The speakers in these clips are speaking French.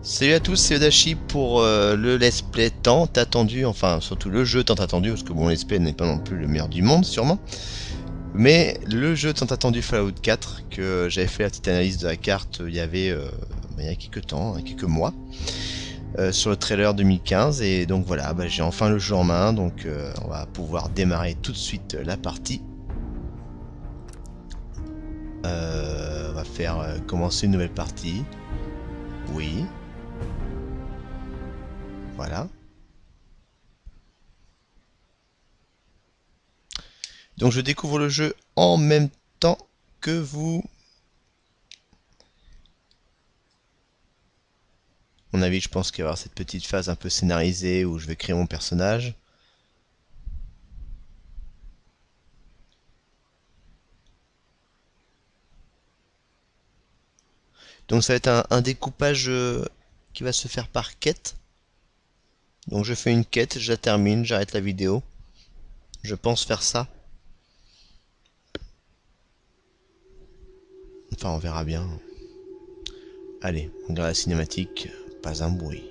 Salut à tous, c'est Odachi pour le let's play tant attendu, enfin surtout le jeu tant attendu, parce que bon, let's play n'est pas non plus le meilleur du monde sûrement, mais le jeu tant attendu Fallout 4, que j'avais fait la petite analyse de la carte il y a quelques temps, quelques mois, sur le trailer 2015, et donc voilà, j'ai enfin le jeu en main, donc on va pouvoir démarrer tout de suite la partie. On va faire commencer une nouvelle partie, oui, voilà. Donc je découvre le jeu en même temps que vous. À mon avis, je pense qu'il va y avoir cette petite phase un peu scénarisée où je vais créer mon personnage. Donc ça va être un découpage qui va se faire par quête. Donc je fais une quête, je la termine, j'arrête la vidéo. Je pense faire ça. Enfin, on verra bien. Allez, on regarde la cinématique, pas un bruit.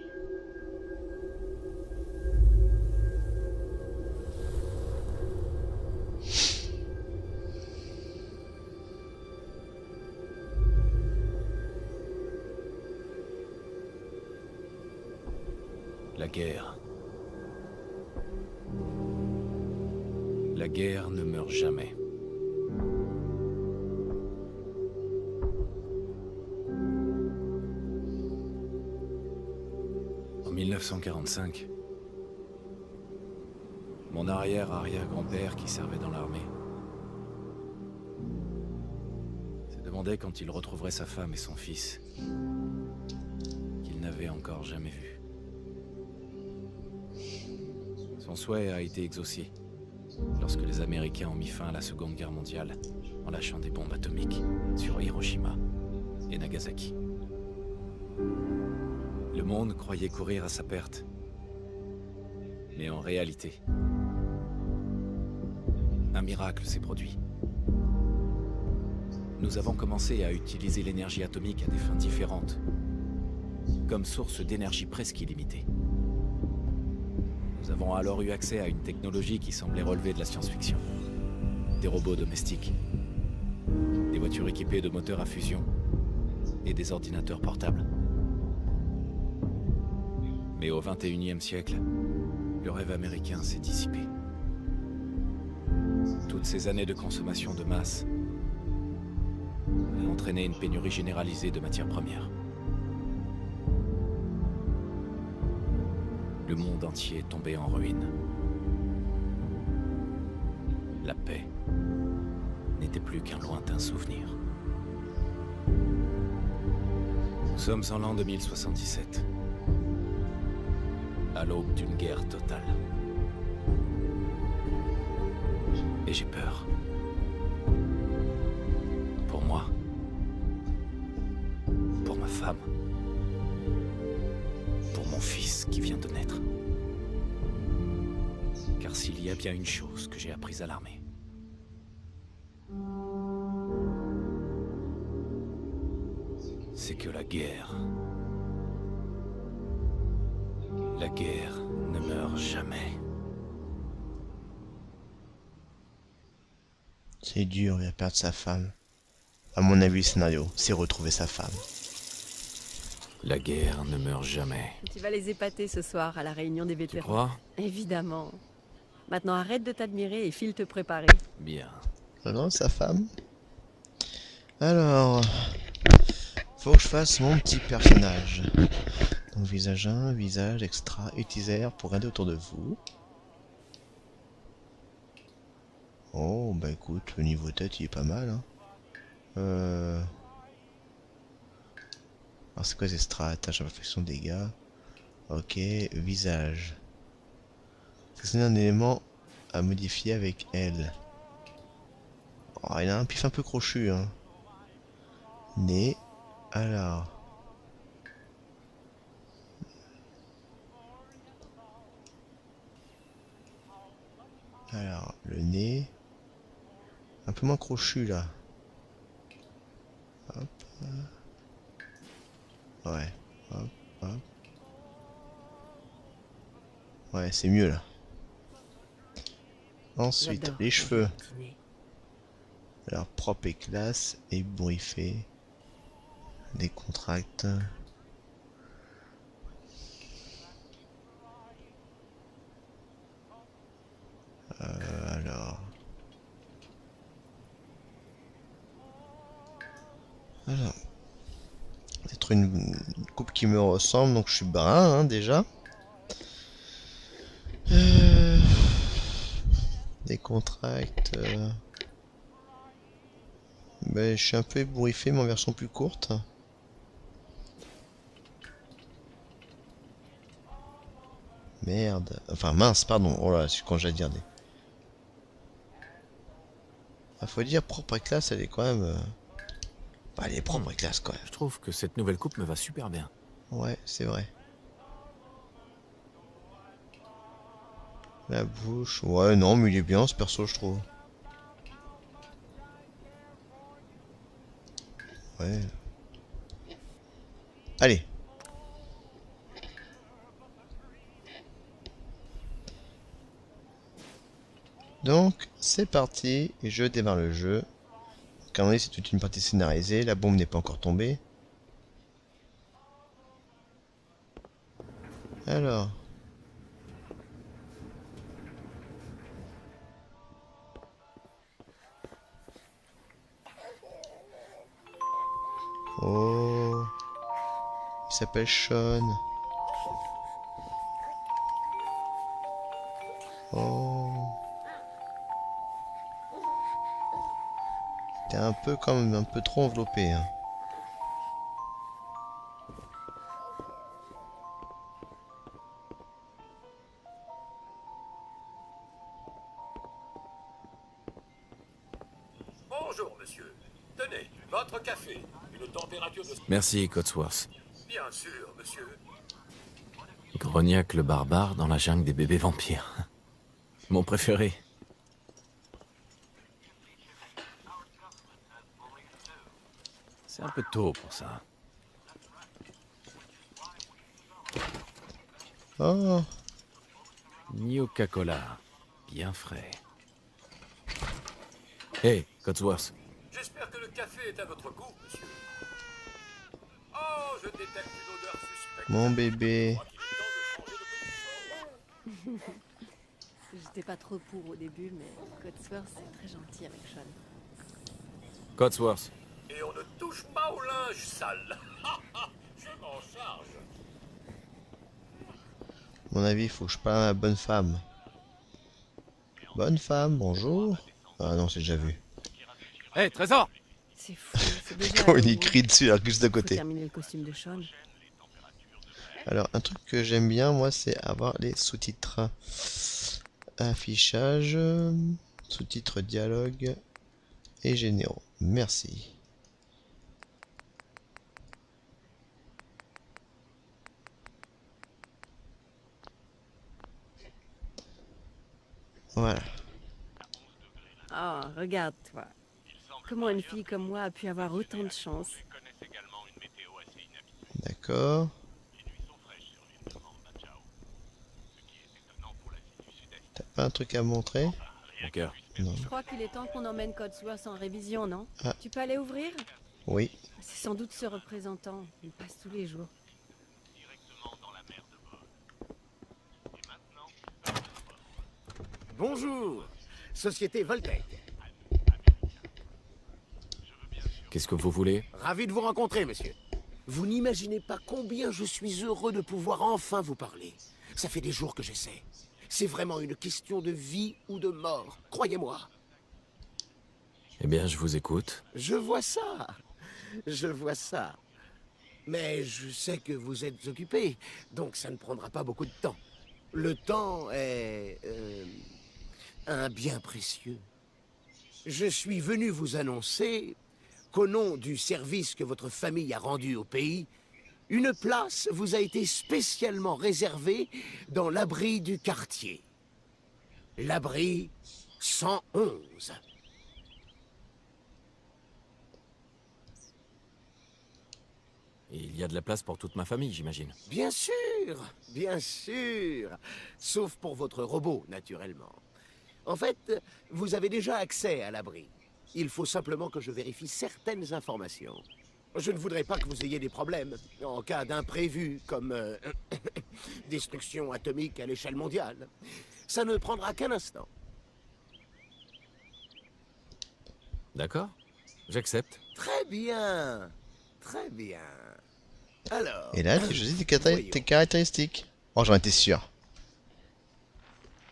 La guerre. La guerre ne meurt jamais. En 1945, mon arrière-arrière-grand-père qui servait dans l'armée se demandait quand il retrouverait sa femme et son fils, qu'il n'avait encore jamais vus. Son souhait a été exaucé lorsque les Américains ont mis fin à la Seconde Guerre mondiale en lâchant des bombes atomiques sur Hiroshima et Nagasaki. Le monde croyait courir à sa perte. Mais en réalité, un miracle s'est produit. Nous avons commencé à utiliser l'énergie atomique à des fins différentes, comme source d'énergie presque illimitée. Nous avons alors eu accès à une technologie qui semblait relever de la science-fiction. Des robots domestiques, des voitures équipées de moteurs à fusion et des ordinateurs portables. Mais au XXIe siècle, le rêve américain s'est dissipé. Toutes ces années de consommation de masse ont entraîné une pénurie généralisée de matières premières. Le monde entier est tombé en ruine. La paix n'était plus qu'un lointain souvenir. Nous sommes en l'an 2077, à l'aube d'une guerre totale. Et j'ai peur. Pour moi. Pour ma femme. Pour mon fils qui vient de naître. Car s'il y a bien une chose que j'ai apprise à l'armée, c'est que la guerre ne meurt jamais. C'est dur, il va perdre sa femme. À mon avis, le scénario, c'est retrouver sa femme. La guerre ne meurt jamais. Tu vas les épater ce soir à la réunion des Tu vétérans. crois? Évidemment. Maintenant arrête de t'admirer et file te préparer. Bien. Alors, sa femme. Alors, faut que je fasse mon petit personnage. Donc visage 1, visage extra, utilisateur pour regarder autour de vous. Oh, bah écoute, le niveau tête il est pas mal. Hein. Alors c'est quoi ces strats? Tâche imperfection dégâts. Ok, visage. C'est un élément à modifier avec elle. Oh, il a un pif un peu crochu. Hein. Nez. Alors. Alors, le nez. Un peu moins crochu là. Hop. Ouais. Hop, hop. Ouais, c'est mieux là. Ensuite, J'adore les quand cheveux. vous patinez. Alors, propre et classe, ébouriffé, décontracte. Alors. Alors. Peut-être une coupe qui me ressemble, donc je suis brun hein, déjà. Décontracte. Ben, je suis un peu ébouriffé, mais en version plus courte. Merde. Enfin, mince, pardon. Oh là, c'est quand j'allais dire des. Ah, faut dire, propre et classe, elle est quand même. Bah, elle est propre et classe quand même. Je trouve que cette nouvelle coupe me va super bien. Ouais, c'est vrai. La bouche. Ouais, non, mais il est bien ce perso, je trouve. Ouais. Allez. Donc, c'est parti. Et je démarre le jeu. Comme on dit, c'est toute une partie scénarisée. La bombe n'est pas encore tombée. Alors. Oh. Il s'appelle Sean. Oh. T'es un peu comme un peu trop enveloppé. Hein. Bonjour, monsieur. Tenez, votre café. Une température de... Merci, Codsworth. Bien sûr, monsieur. Grognac le barbare dans la jungle des bébés vampires. Mon préféré. C'est un peu tôt pour ça. Oh. Coca-Cola. Bien frais. Hey, Codsworth. J'espère que le café est à votre goût, monsieur. Oh, je détecte une odeur suspecte. Mon Je bébé. crois qu'il est temps de changer de position. J'étais pas trop pour au début, mais Codsworth c'est très gentil avec Sean. Codsworth. Et on ne touche pas au linge sale. Je m'en charge. À mon avis, il faut que je parle à la bonne femme. Bonne femme, bonjour. Ah non, c'est déjà vu. Hey, Trésor. C'est fou, c'est déjà Quand il Halloween. crie dessus, alors juste à Faut côté. terminer le costume de Sean. Alors, un truc que j'aime bien, moi, c'est avoir les sous-titres. Affichage, sous-titres dialogue et généraux. Merci. Voilà. Oh, regarde-toi. Comment une fille comme moi a pu avoir autant de chance? D'accord. T'as pas un truc à montrer? Mon cœur. Non. Je crois qu'il est temps qu'on emmène Codsworth en révision, non? Ah. Tu peux aller ouvrir? Oui. C'est sans doute ce représentant. Il passe tous les jours. Bonjour, Société Voltec. Qu'est-ce que vous voulez? Ravi de vous rencontrer, monsieur. Vous n'imaginez pas combien je suis heureux de pouvoir enfin vous parler. Ça fait des jours que j'essaie. C'est vraiment une question de vie ou de mort, croyez-moi. Eh bien, je vous écoute. Je vois ça. Je vois ça. Mais je sais que vous êtes occupé, donc ça ne prendra pas beaucoup de temps. Le temps est... un bien précieux. Je suis venu vous annoncer qu'au nom du service que votre famille a rendu au pays, une place vous a été spécialement réservée dans l'abri du quartier. L'abri 111. Il y a de la place pour toute ma famille, j'imagine. Bien sûr, bien sûr. Sauf pour votre robot, naturellement. En fait, vous avez déjà accès à l'abri. Il faut simplement que je vérifie certaines informations. Je ne voudrais pas que vous ayez des problèmes en cas d'imprévu, comme destruction atomique à l'échelle mondiale. Ça ne prendra qu'un instant. D'accord, j'accepte. Très bien, très bien. Alors... Et là, tu choisis tes voyons. caractéristiques. Oh, j'en étais sûr.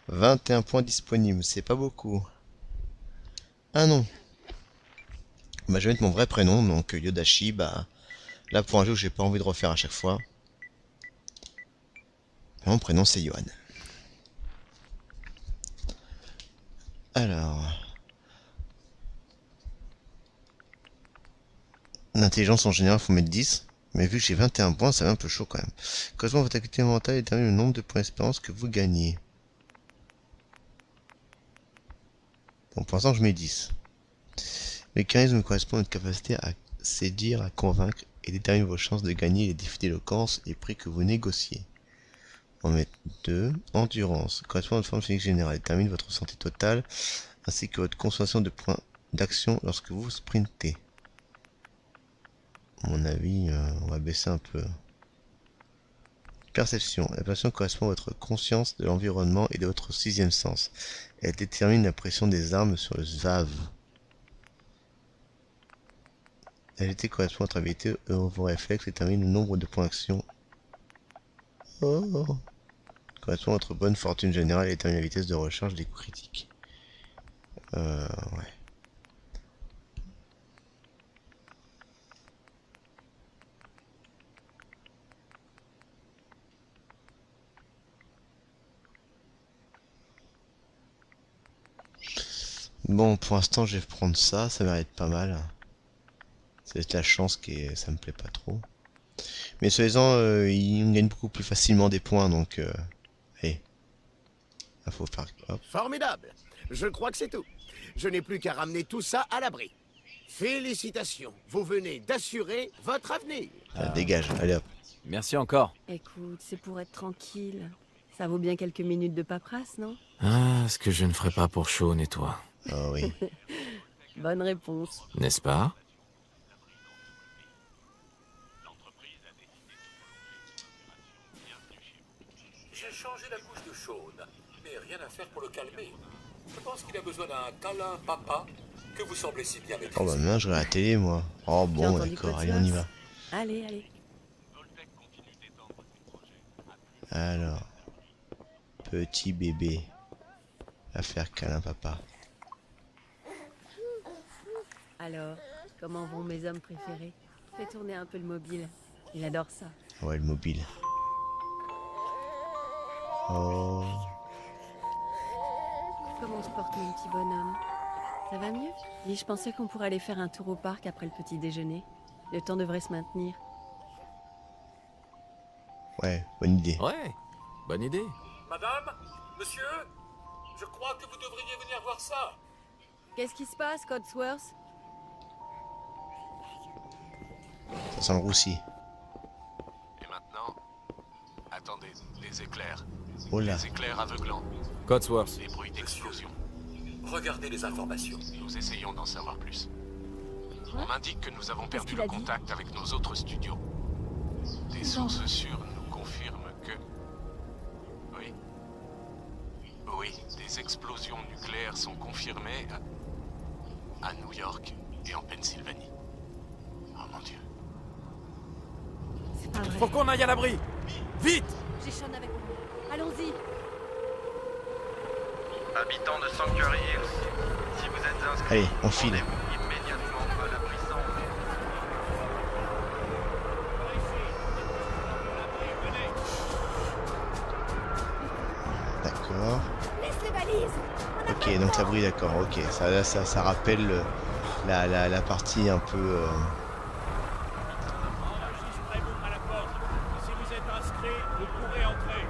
21 points disponibles, c'est pas beaucoup. Ah non. Bah, je vais mettre mon vrai prénom, donc Yodashi. Bah, là, pour un jeu que j'ai pas envie de refaire à chaque fois. Mon prénom, c'est Johan. Alors... L'intelligence en général, faut mettre 10. Mais vu que j'ai 21 points, ça va un peu chaud quand même. Correspond à votre activité mentale et détermine le nombre de points d'espérance que vous gagnez. Bon, pour l'instant, je mets 10. Le charisme correspond à votre capacité à séduire, à convaincre et détermine vos chances de gagner les défis d'éloquence et prix que vous négociez. On va mettre 2. Endurance correspond à votre forme physique générale, détermine votre santé totale ainsi que votre consommation de points d'action lorsque vous sprintez. À mon avis, on va baisser un peu. Perception. La perception correspond à votre conscience de l'environnement et de votre sixième sens. Elle détermine la pression des armes sur le SVAV. L'agilité correspond à votre habilité vos réflexes et détermine le nombre de points d'action. Oh. Correspond à votre bonne fortune générale et détermine la vitesse de recharge des coups critiques. Ouais. Bon, pour l'instant, je vais prendre ça, ça mérite pas mal. C'est la chance qui ça me plaît pas trop. Mais soi-disant, il me gagne beaucoup plus facilement des points, donc... allez. Il faut faire... Hop. Formidable. Je crois que c'est tout. Je n'ai plus qu'à ramener tout ça à l'abri. Félicitations. Vous venez d'assurer votre avenir. Dégage, allez hop. Merci encore. Écoute, c'est pour être tranquille. Ça vaut bien quelques minutes de paperasse, non? Ah, ce que je ne ferai pas pour Sean et toi. Oh oui. Bonne réponse. N'est-ce pas? J'ai changé la couche de Sean, mais rien à faire pour le calmer. Je pense qu'il a besoin d'un câlin papa que vous semblez si bien maîtriser. Oh bah maintenant, je regarde la télé, moi. Oh J'ai bon, entendu d'accord, Code allez, on y va. Source. Allez, allez. Alors. Petit bébé. À faire câlin, papa. Alors, comment vont mes hommes préférés? Fais tourner un peu le mobile. Il adore ça. Ouais, le mobile. Oh. Comment se porte mon petit bonhomme? Ça va mieux? Oui, je pensais qu'on pourrait aller faire un tour au parc après le petit déjeuner. Le temps devrait se maintenir. Ouais, bonne idée. Ouais, bonne idée. Madame, monsieur, je crois que vous devriez venir voir ça. Qu'est-ce qui se passe, Codsworth? Ça sent le roussi. Et maintenant, attendez, des éclairs. Oh là. Des éclairs aveuglants, Codsworth. des bruits d'explosion. Regardez les informations. Nous essayons d'en savoir plus. On m'indique que nous avons perdu qu'il le a dit contact avec nos autres studios. Des sources sûres nous confirment que... Oui. Oui, des explosions nucléaires sont confirmées à New York et en Pennsylvanie. Oh mon Dieu. C'est pas vrai. Faut qu'on aille à l'abri. Vite! J'ai Sean avec moi. Allons-y. Habitants de Sanctuary Hills, si vous êtes inscrits, Allez, on file. rendez-vous immédiatement à l'abri 100. D'accord. Laisse les valises. Ok, donc l'abri, d'accord, ok. Ça rappelle la partie un peu... Enregistrez-vous à la porte. Si vous êtes inscrit, vous pourrez entrer.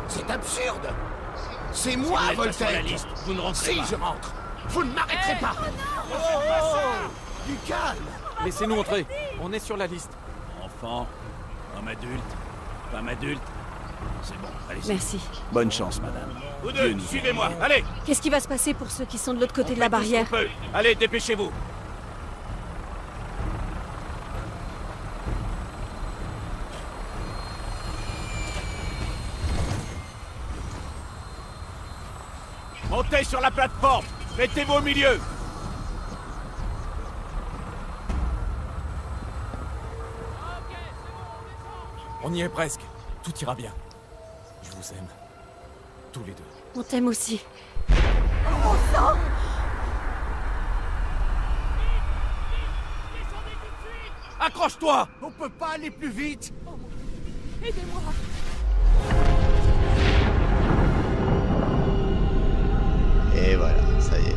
C'est absurde. C'est moi, êtes pas sur la Voltaire. liste, vous ne rentrez Si pas. je rentre, vous ne m'arrêterez pas. Du calme. Laissez-nous entrer. On est sur la liste. Enfant, homme adulte, femme adulte. C'est bon, allez-y. Merci. Bonne chance, madame. Vous Dieu deux, nous suivez-moi. Allez, Qu'est-ce qui va se passer pour ceux qui sont de l'autre côté de la on fait tout ce barrière? qu'on peut. Allez, dépêchez-vous. Montez sur la plateforme. Mettez-vous au milieu. On y est presque. Tout ira bien. Je vous aime. Tous les deux. On t'aime aussi. Accroche-toi. On peut pas aller plus vite. Et voilà, ça y est.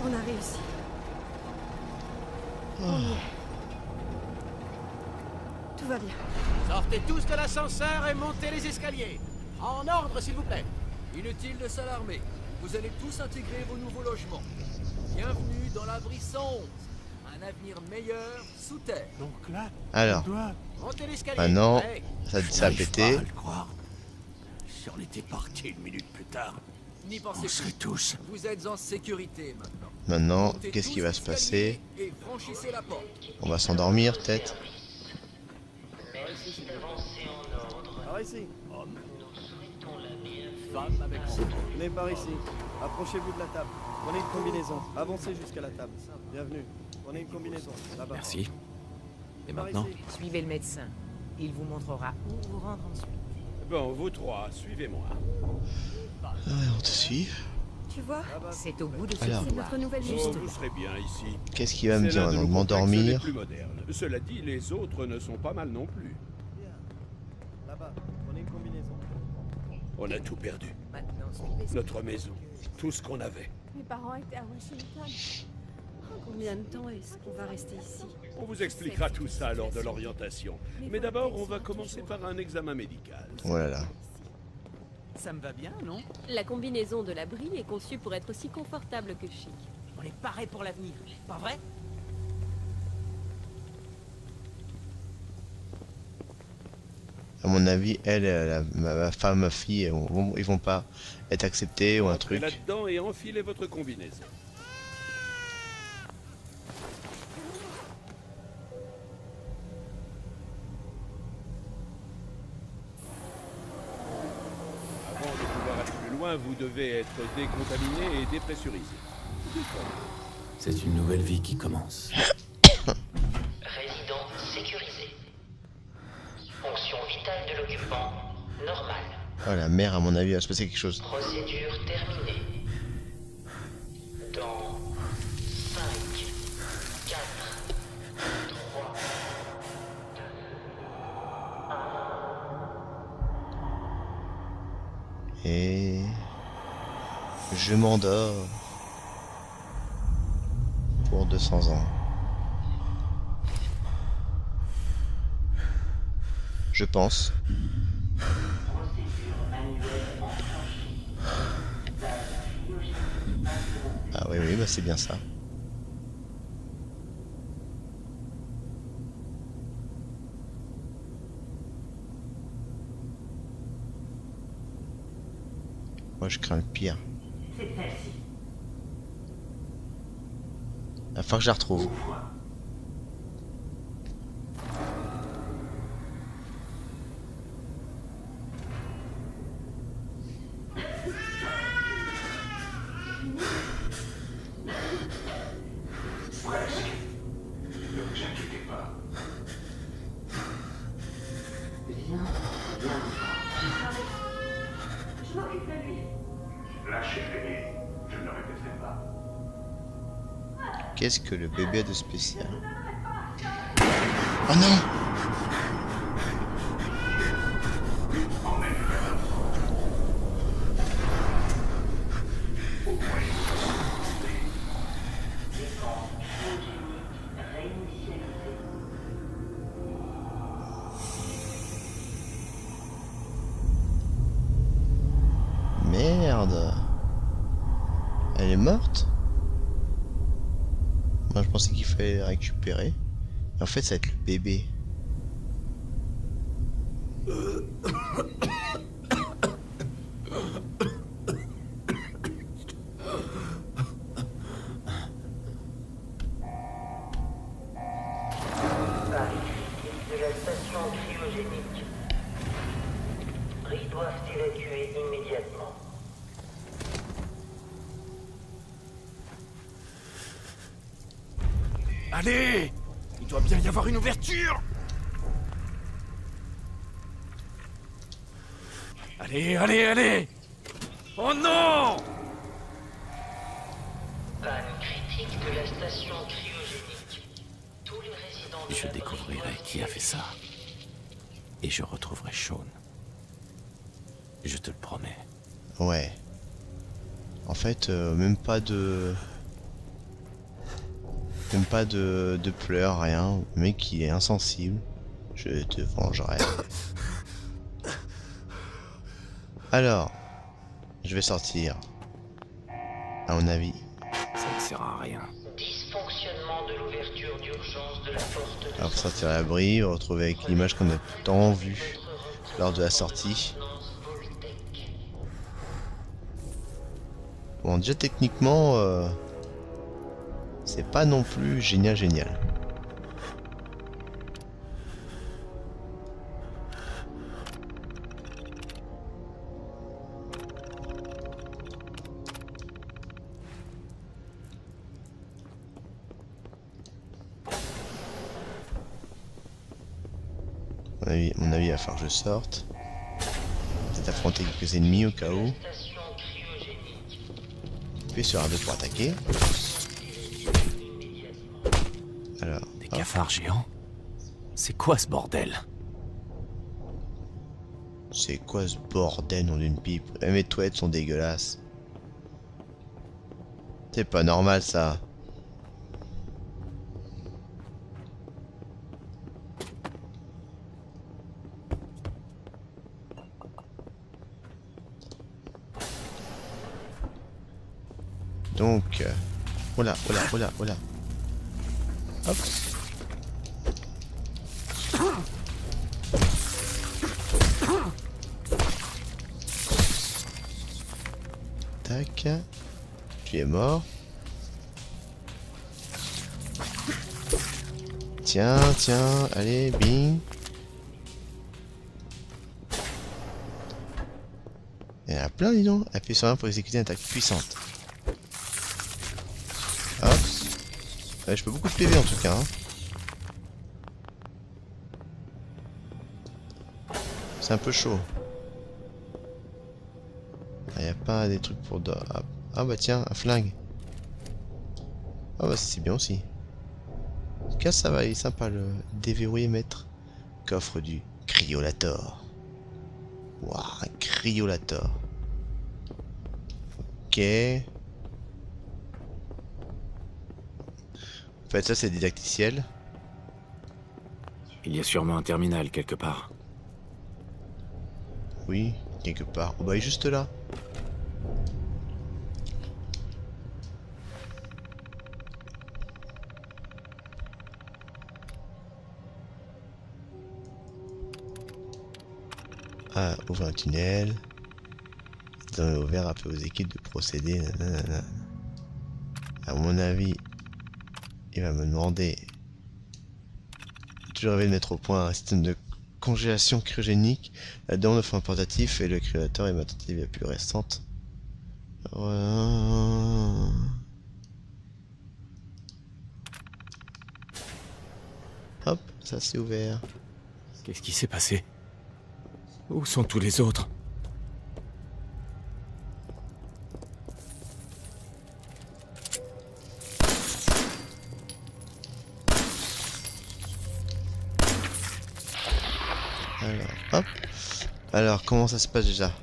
On a réussi. Tout va bien. Sortez tous de l'ascenseur et montez les escaliers. En ordre, s'il vous plaît. Inutile de s'alarmer. Vous allez tous intégrer vos nouveaux logements. Bienvenue dans l'abri 111. Un avenir meilleur sous terre. Donc là, Alors, Montez l'escalier. maintenant, Ouais. ça a pété. le croire. Si on était parti une minute plus tard, N'y on pensez serait plus. tous. Vous êtes en sécurité maintenant. Maintenant, Montez qu'est-ce tous qui va se l'escalier passer? Et franchissez la porte. On va s'endormir, peut-être? Par ici. Homme, Femme avec venez par ici. Approchez-vous de la table. Prenez une combinaison. Avancez jusqu'à la table. Bienvenue. Prenez une combinaison. Là-bas. Merci. Et Par maintenant? ici. Suivez le médecin. Il vous montrera où vous rendre ensuite. bon, vous trois, suivez-moi. Ouais, on te suit. Tu vois, Là-bas. C'est au bout de ce Alors. c'est couloir. notre nouvelle Oh, juste. vous serez bien ici. Qu'est-ce qu'il va me C'est dire l'un de maintenant? nos De complexes les m'endormir? plus modernes. Cela dit, les autres ne sont pas mal non plus. Bien. Là-bas. Prenez une combinaison. On a tout perdu. Maintenant, suivez ce Notre maison, tout ce qu'on avait. Mes parents étaient à Washington. Combien de temps est-ce qu'on va rester ici? On vous expliquera tout ça lors de l'orientation. Mais d'abord, on va commencer par un examen médical. Oh là là. Ça me va bien, non? La combinaison de l'abri est conçue pour être aussi confortable que chic. On est paré pour l'avenir, pas vrai? À mon avis, ma femme, ma fille, ils vont pas être acceptés ou un Entrez truc. là-dedans et enfilez votre combinaison. Avant de pouvoir aller plus loin, vous devez être décontaminé et dépressurisé. C'est une nouvelle vie qui commence. Résidence sécurisée. Fonction vitale de l'occupant, normale. Oh la mère, à mon avis, il va se passer quelque chose. Procédure terminée. Dans 5, 4, 3, 2, 1. Et... je m'endors. Pour 200 ans. Je pense. Ah oui, oui, bah c'est bien ça. Moi je crains le pire. C'est celle-ci. Il va falloir que je la retrouve. Presque. Ne vous inquiétez pas. Viens, viens. Je m'occupe de lui. Lâchez Félix. Je ne le répéterai pas. Qu'est-ce que le bébé a de spécial? Oh non! Elle est morte? Moi je pensais qu'il fallait la récupérer. Et en fait ça va être le bébé. De la station cryogénique. Ils doivent évacuer immédiatement. Allez! Il doit bien y avoir une ouverture! Allez, allez, allez! Oh non! Panne critique de la station cryogénique. Tous les résidents de Je découvrirai qui a fait ça. Et je retrouverai Sean. Je te le promets. Ouais. En fait, même pas de pleurs, rien. Le mec il est insensible. Je te vengerai. Alors, je vais sortir. À mon avis. Ça ne sert à rien. Dysfonctionnement de l'ouverture d'urgence de la porte de Alors, pour sortir à l'abri, retrouver avec l'image qu'on a tant vue lors de la sortie. Bon, déjà techniquement, c'est pas non plus génial. Mon avis, il va falloir que je sorte. Peut-être affronter quelques ennemis au cas où. Appuyer sur R2 pour attaquer. Alors. Des cafards géants? C'est quoi ce bordel? C'est quoi ce bordel, nom d'une pipe? Mes toilettes sont dégueulasses. C'est pas normal ça. Donc, oh là. Hop. Tac. Tu es mort. Tiens, allez, bing. Il y en a plein, dis donc. Appuie sur 1 pour exécuter une attaque puissante. Hop. Ouais, je peux beaucoup de PV en tout cas. Hein. C'est un peu chaud. Il n'y a pas des trucs pour... Ah bah tiens, un flingue. Ah bah c'est bien aussi. En tout cas ça va, il est sympa le déverrouiller maître. Coffre du cryolator. Waouh, un cryolator. Ok. En fait ça c'est didacticiel. Il y a sûrement un terminal quelque part. Oui, quelque part. Oh bah il est juste là. Ah, ouvre un tunnel. Dans le ouvert, appelez aux équipes de procéder. Nanana. À mon avis, il va me demander. J'ai toujours rêvé de mettre au point un système de congélation cryogénique. La demande offre un portatif et le créateur est ma tentative la plus récente. Voilà. Hop, ça s'est ouvert. Qu'est-ce qui s'est passé? Où sont tous les autres? Alors, hop. Alors, comment ça se passe déjà?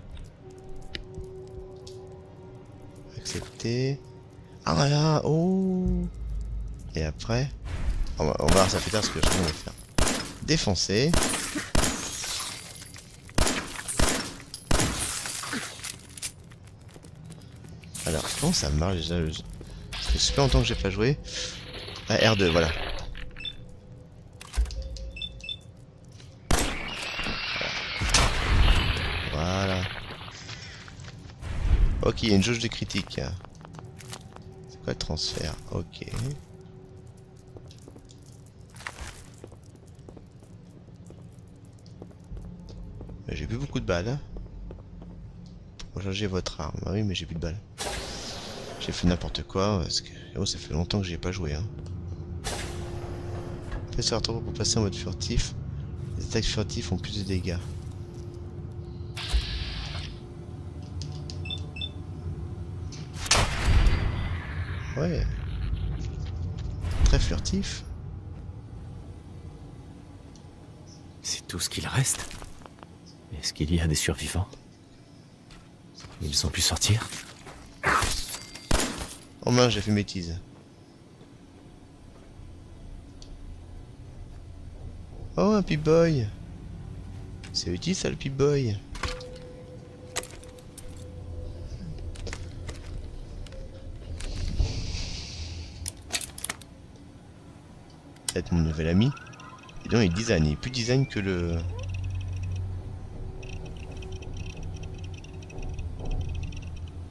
Accepter. Ah là, oh. Et après, on va voir ça fait tard ce que je vais faire. Défoncer. Alors, Comment ça marche déjà? Ça fait super longtemps que j'ai pas joué. Ah, R2, voilà. Voilà. Ok, il y a une jauge de critique. C'est quoi le transfert? Ok. J'ai plus beaucoup de balles. Pour changer votre arme. Ah oui, mais j'ai plus de balles. J'ai fait n'importe quoi parce que oh, ça fait longtemps que j'y ai pas joué. Hein. Faites ce retour pour passer en mode furtif. Les attaques furtifs font plus de dégâts. Ouais. Très furtif. C'est tout ce qu'il reste? Est-ce qu'il y a des survivants? Ils ont pu sortir? Oh mince, j'ai fait une bêtise. Oh, un Pip-Boy. C'est utile ça, le Pip-Boy. Peut-être mon nouvel ami. Et donc il design, il est plus design que le...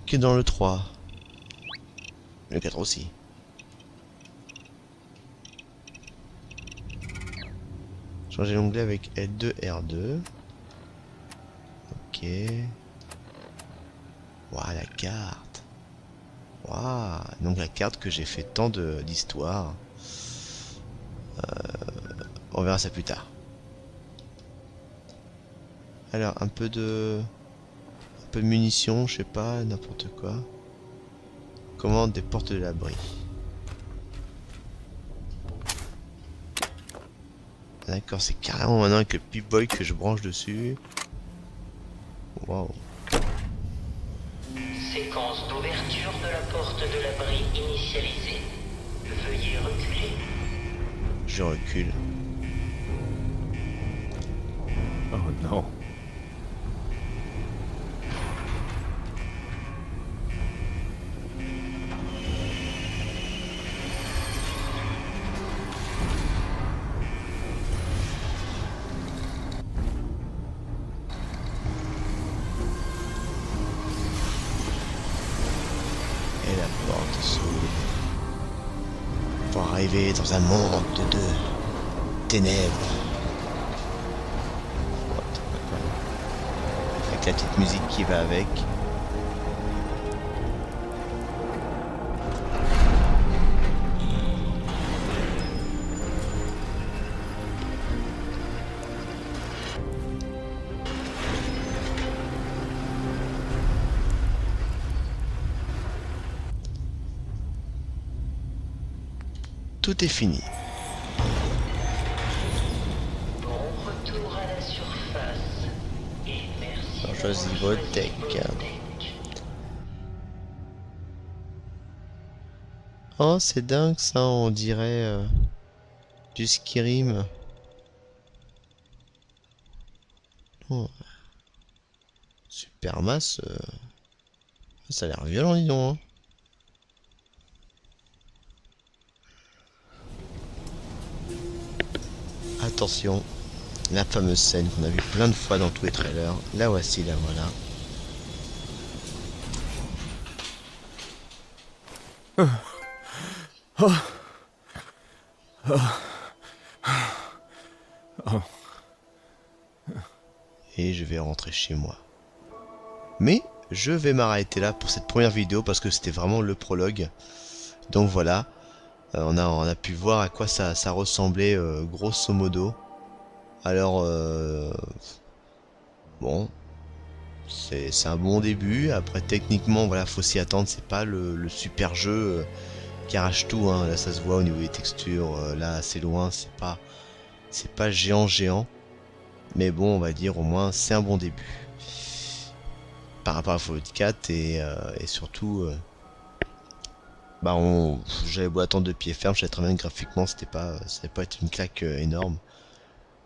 que dans le 3. Le 4 aussi. Changer l'onglet avec L2, R2. Ok. Waouh, la carte. Waouh, donc la carte que j'ai fait tant d'histoire. On verra ça plus tard. Alors, un peu de munitions, je sais pas, n'importe quoi. Commande des portes de l'abri. D'accord, c'est carrément maintenant avec le Pip-Boy que je branche dessus. Waouh. Séquence d'ouverture de la porte de l'abri initialisée. Veuillez reculer. Je recule. Oh non. Et la porte s'ouvre. Pour arriver dans un monde de ténèbres. Avec la petite musique qui va avec. Tout est fini. Bon retour à la surface. Et merci. On choisit votre deck. Oh, c'est dingue ça, on dirait du Skyrim. Oh. Super masse. Ça a l'air violent, dis donc. Hein. Attention, la fameuse scène qu'on a vu plein de fois dans tous les trailers. La voici, la voilà. Et je vais rentrer chez moi. Mais je vais m'arrêter là pour cette première vidéo parce que c'était vraiment le prologue. Donc voilà. On a pu voir à quoi ça ressemblait grosso modo. Alors bon, c'est un bon début. Après techniquement voilà, faut s'y attendre, c'est pas le super jeu qui arrache tout hein. Là ça se voit au niveau des textures, là assez loin, c'est pas géant. Mais bon, on va dire au moins c'est un bon début par rapport à Fallout 4 et surtout bah j'avais beau attendre de pied ferme, je savais très bien que graphiquement ça n'allait pas être une claque énorme.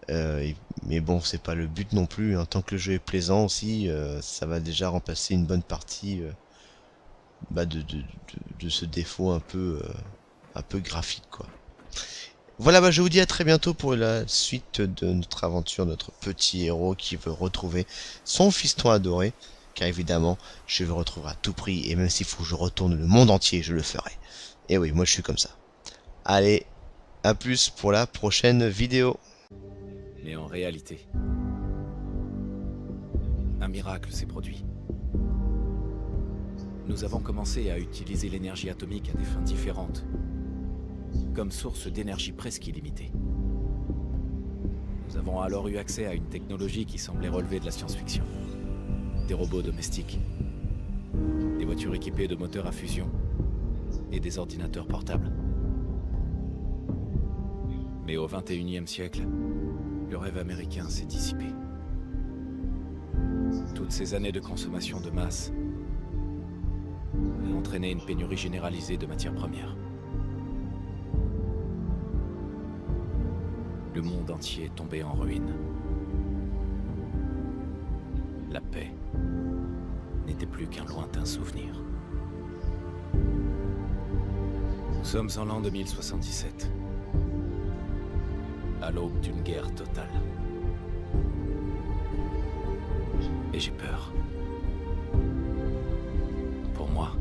Mais bon, c'est pas le but non plus, hein. Tant que le jeu est plaisant aussi, ça va déjà remplacer une bonne partie de ce défaut un peu graphique, quoi. Voilà, bah je vous dis à très bientôt pour la suite de notre aventure, notre petit héros qui veut retrouver son fiston adoré, car évidemment, je veux retrouver à tout prix, et même s'il faut que je retourne le monde entier, je le ferai. Et oui, moi je suis comme ça. Allez, à plus pour la prochaine vidéo. Mais en réalité, un miracle s'est produit. Nous avons commencé à utiliser l'énergie atomique à des fins différentes, comme source d'énergie presque illimitée. Nous avons alors eu accès à une technologie qui semblait relever de la science-fiction. Des robots domestiques, des voitures équipées de moteurs à fusion et des ordinateurs portables. Mais au XXIe siècle, le rêve américain s'est dissipé. Toutes ces années de consommation de masse ont entraîné une pénurie généralisée de matières premières. Le monde entier est tombé en ruine. La paix n'était plus qu'un lointain souvenir. Nous sommes en l'an 2077, à l'aube d'une guerre totale. Et j'ai peur. Pour moi.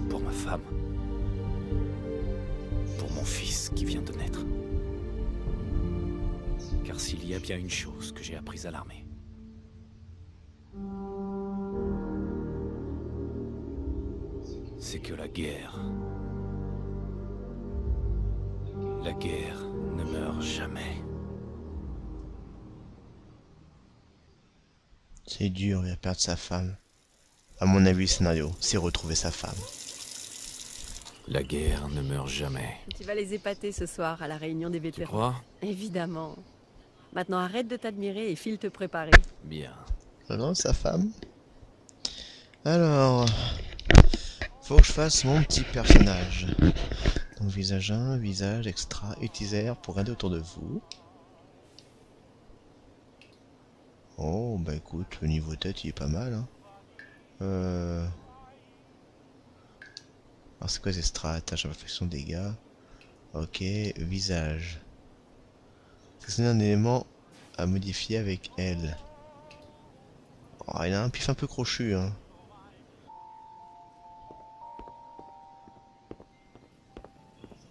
Pour ma femme. Pour mon fils qui vient de naître. Car s'il y a bien une chose que j'ai apprise à l'armée, c'est que la guerre ne meurt jamais. C'est dur, il va perdre sa femme. À mon avis, le scénario, c'est retrouver sa femme. La guerre ne meurt jamais. Tu vas les épater ce soir à la réunion des vétérans. Tu crois? Évidemment. Maintenant, arrête de t'admirer et file te préparer. Bien. Alors, sa femme. Alors, faut que je fasse mon petit personnage. Donc, visage 1, visage, extra, utilisateur pour regarder autour de vous. Oh, bah écoute, le niveau tête, il est pas mal, hein. Alors, c'est quoi ces strats? Attache, inflexion, dégâts. Ok, visage. C'est un élément à modifier avec elle. Oh, il a un pif un peu crochu, hein.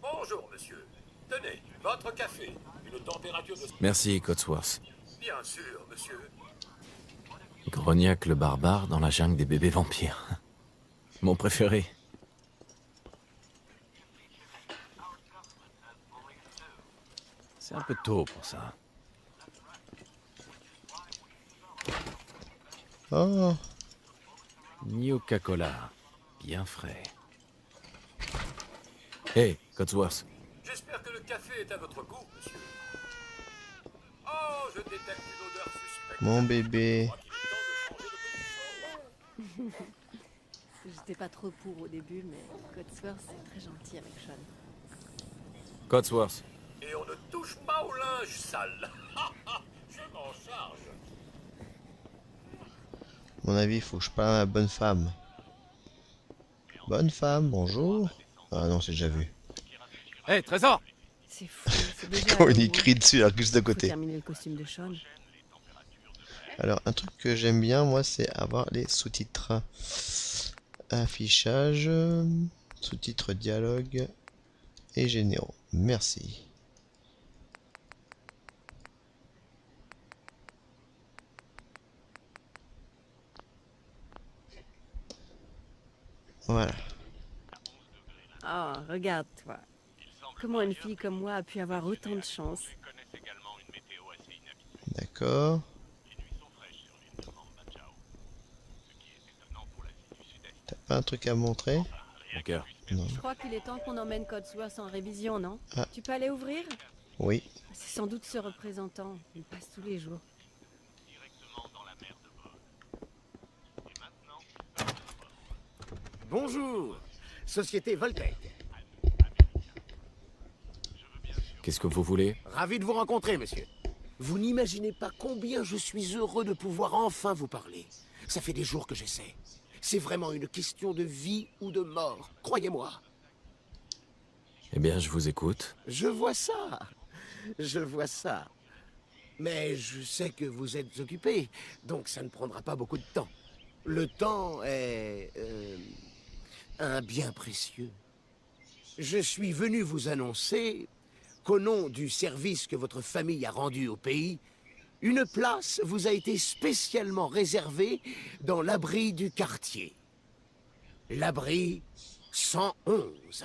Bonjour, monsieur. Tenez, votre café. Une température de... Merci, Codsworth. Bien sûr, monsieur. Grognac le barbare dans la jungle des bébés vampires. Mon préféré. C'est un peu tôt pour ça. Oh. Coca-Cola, bien frais. Hey, Codsworth. J'espère que le café est à votre goût, monsieur. Oh, je détecte une odeur suspecte. Mon bébé. J'étais pas trop pour au début, mais Codsworth c'est très gentil avec Sean. Codsworth. Et on ne touche pas au linge sale. Je m'en charge. À mon avis, il faut que je parle à la bonne femme. Bonne femme, bonjour. Ah non, c'est déjà vu. Hey, Trésor! C'est fou, c'est déjà... Quand il crie dessus, alors juste de côté. Faut terminer le costume de Sean. Alors, un truc que j'aime bien, moi, c'est avoir les sous-titres. Affichage, sous-titres dialogue et généraux. Merci. Voilà. Oh, regarde-toi. Comment une fille comme moi a pu avoir autant de chance? D'accord. T'as pas un truc à montrer? D'accord. Non. Je crois qu'il est temps qu'on emmène Codsworth en révision, non? Ah. Tu peux aller ouvrir? Oui. C'est sans doute ce représentant. Il passe tous les jours. Bonjour, Société Voltec. Qu'est-ce que vous voulez? Ravi de vous rencontrer, monsieur. Vous n'imaginez pas combien je suis heureux de pouvoir enfin vous parler. Ça fait des jours que j'essaie. C'est vraiment une question de vie ou de mort, croyez-moi. Eh bien, je vous écoute. Je vois ça. Je vois ça. Mais je sais que vous êtes occupé, donc ça ne prendra pas beaucoup de temps. Le temps est... un bien précieux. Je suis venu vous annoncer qu'au nom du service que votre famille a rendu au pays, une place vous a été spécialement réservée dans l'abri du quartier. L'abri 111.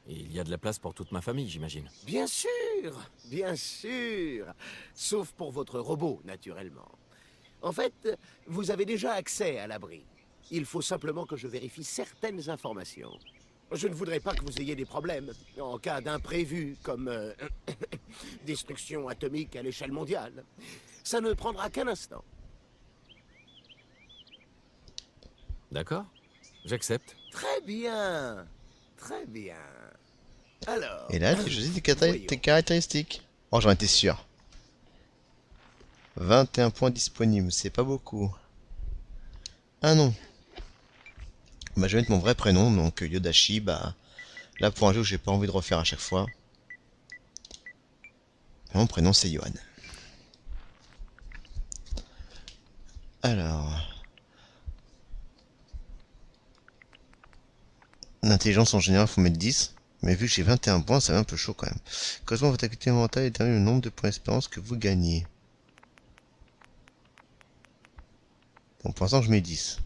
Il y a de la place pour toute ma famille, j'imagine. Bien sûr, bien sûr. Sauf pour votre robot, naturellement. En fait, vous avez déjà accès à l'abri. Il faut simplement que je vérifie certaines informations. Je ne voudrais pas que vous ayez des problèmes en cas d'imprévu, comme destruction atomique à l'échelle mondiale. Ça ne prendra qu'un instant. D'accord, j'accepte. Très bien, très bien. Alors... Et là, tu choisis tes caractéristiques. Oh, j'en étais sûr. 21 points disponibles, c'est pas beaucoup. Ah non. Bah, je vais mettre mon vrai prénom, donc Yodashi. Bah, là, pour un jeu que j'ai pas envie de refaire à chaque fois. Mon prénom, c'est Johan. Alors... L'intelligence en général, faut mettre 10. Mais vu que j'ai 21 points, ça va un peu chaud quand même. Correspond à votre activité mentale et détermine le nombre de points d'expérience que vous gagnez. Bon, pour l'instant, je mets 10.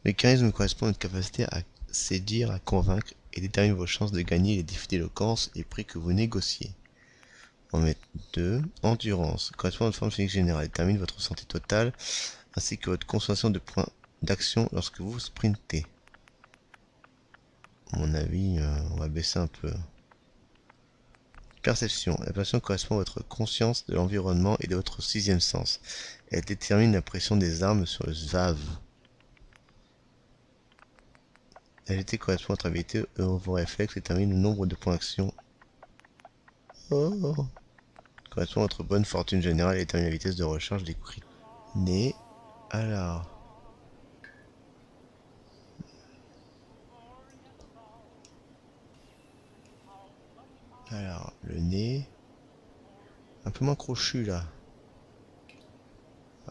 Le charisme correspond à une capacité à séduire, à convaincre et détermine vos chances de gagner les défis d'éloquence et prix que vous négociez. On va mettre 2. Endurance correspond à une forme physique générale, détermine votre santé totale ainsi que votre consommation de points d'action lorsque vous sprintez. À mon avis, on va baisser un peu. Perception. La perception correspond à votre conscience de l'environnement et de votre sixième sens. Elle détermine la pression des armes sur le SVAV. L'agilité correspond à votre habilité vos réflexes et détermine le nombre de points d'action. Oh. Correspond à votre bonne fortune générale et détermine la vitesse de recharge des cris. Né. Alors. Alors, le nez. Un peu moins crochu là.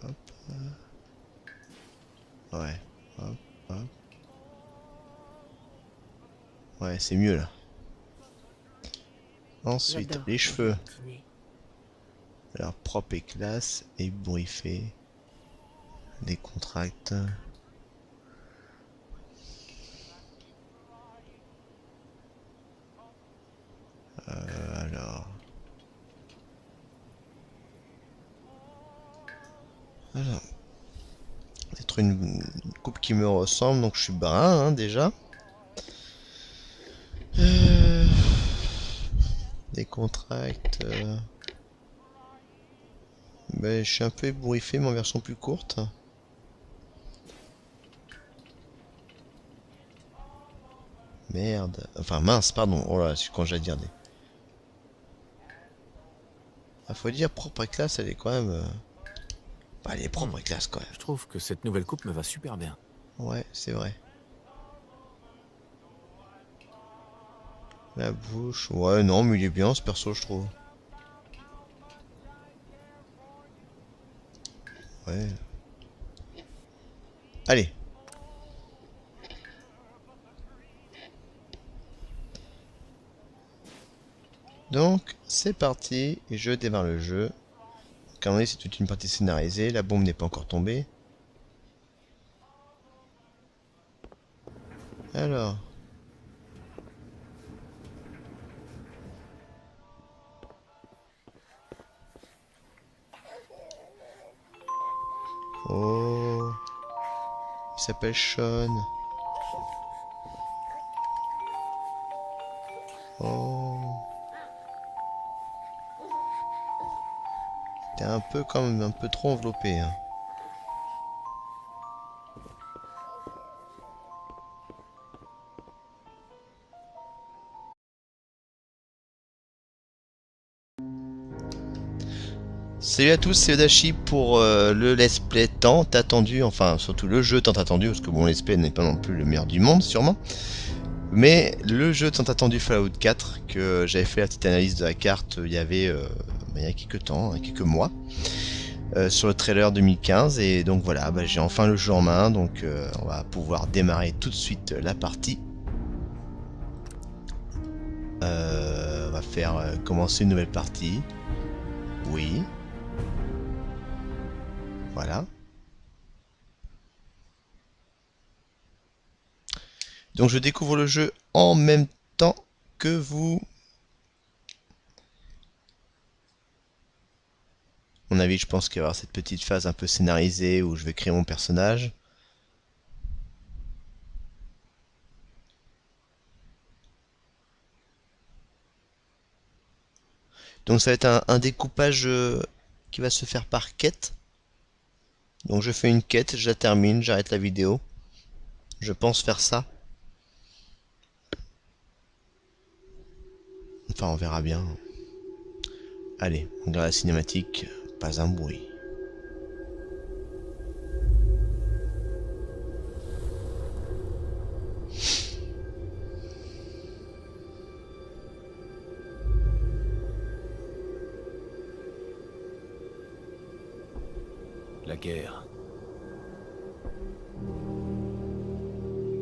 Hop. Ouais. Hop, hop. Ouais, c'est mieux là. Ensuite, les cheveux. Alors, propre et classe, et bourriffé. Décontracte. Alors. Peut-être une coupe qui me ressemble, donc je suis brun hein, déjà. Décontracte. Ben, je suis un peu ébouriffé, mais en version plus courte. Merde. Enfin, mince, pardon. Oh là, c'est quand j'ai à dire des... Ah, faut dire, propre et classe, elle est quand même... Bah, elle est propre et classe, quand même. Je trouve que cette nouvelle coupe me va super bien. Ouais, c'est vrai. La bouche... Ouais, non, mais il est bien, ce perso, je trouve. Ouais. Allez. Donc, c'est parti, et je démarre le jeu. Comme on dit, c'est toute une partie scénarisée, la bombe n'est pas encore tombée. Alors... Oh... Il s'appelle Sean. Oh... T'es un peu quand même un peu trop enveloppé hein. Salut à tous, c'est Odachi pour le let's play tant attendu, enfin surtout le jeu tant attendu, parce que bon, let's play n'est pas non plus le meilleur du monde sûrement, mais le jeu tant attendu Fallout 4, que j'avais fait la petite analyse de la carte il y avait il y a quelques temps, quelques mois, sur le trailer 2015, et donc voilà, j'ai enfin le jeu en main, donc on va pouvoir démarrer tout de suite la partie. On va faire commencer une nouvelle partie. Oui. Voilà. Donc je découvre le jeu en même temps que vous. À mon avis, je pense qu'il va y avoir cette petite phase un peu scénarisée où je vais créer mon personnage. Donc ça va être un découpage qui va se faire par quête. Donc je fais une quête, je la termine, j'arrête la vidéo. Je pense faire ça. Enfin on verra bien. Allez, on regarde la cinématique, pas un bruit. La guerre.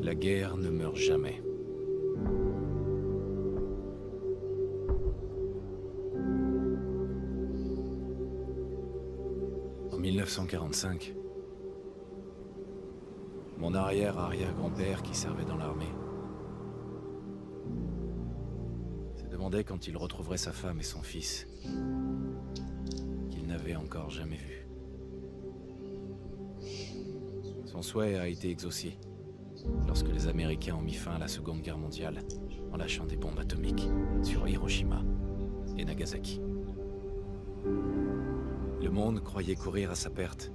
La guerre ne meurt jamais. En 1945, mon arrière-arrière-grand-père qui servait dans l'armée se demandait quand il retrouverait sa femme et son fils, qu'il n'avait encore jamais vus. Son souhait a été exaucé lorsque les Américains ont mis fin à la Seconde Guerre mondiale en lâchant des bombes atomiques sur Hiroshima et Nagasaki. Le monde croyait courir à sa perte